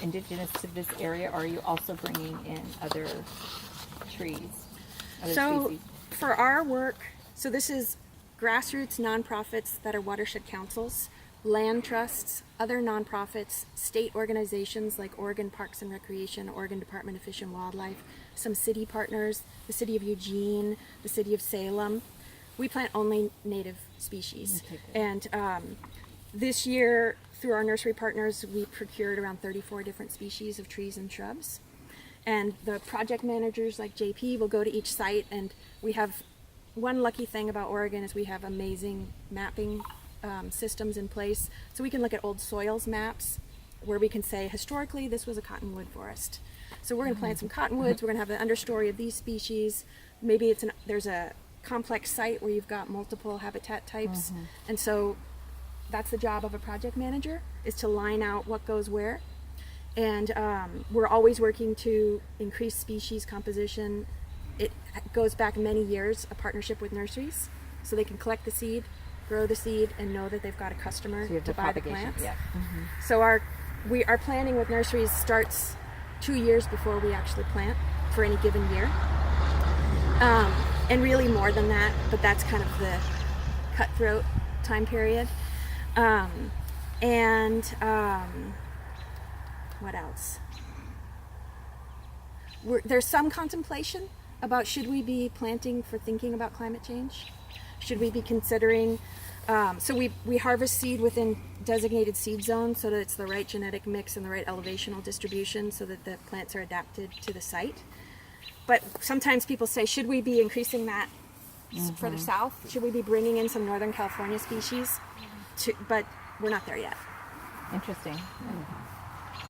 indigenous to this area, or are you also bringing in other trees, other So species? for our work, so this is grassroots nonprofits that are watershed councils, land trusts, other nonprofits, state organizations like Oregon Parks and Recreation, Oregon Department of Fish and Wildlife, some city partners, the city of Eugene, the city of Salem. We plant only native species. Okay, good. And this year, through our nursery partners, we procured around 34 different species of trees and shrubs. And the project managers like JP will go to each site, and we have one lucky thing about Oregon is we have amazing mapping systems in place. So we can look at old soils maps where we can say, historically, this was a cottonwood forest. So we're going to plant some cottonwoods. We're going to have the understory of these species. Maybe there's a complex site where you've got multiple habitat types. And so that's the job of a project manager, is to line out what goes where. And we're always working to increase species composition. It goes back many years, a partnership with nurseries, so they can collect the seed, grow the seed, and know that they've got a customer So you have to the buy the propagation, plants. yeah. So our planning with nurseries starts 2 years before we actually plant for any given year. And really more than that, but that's kind of the cutthroat time period. What else? There's some contemplation about, should we be planting for thinking about climate change? Should we be considering, so we harvest seed within designated seed zones so that it's the right genetic mix and the right elevational distribution so that the plants are adapted to the site. But sometimes people say, should we be increasing that further south? Should we be bringing in some Northern California species? But we're not there yet. Interesting.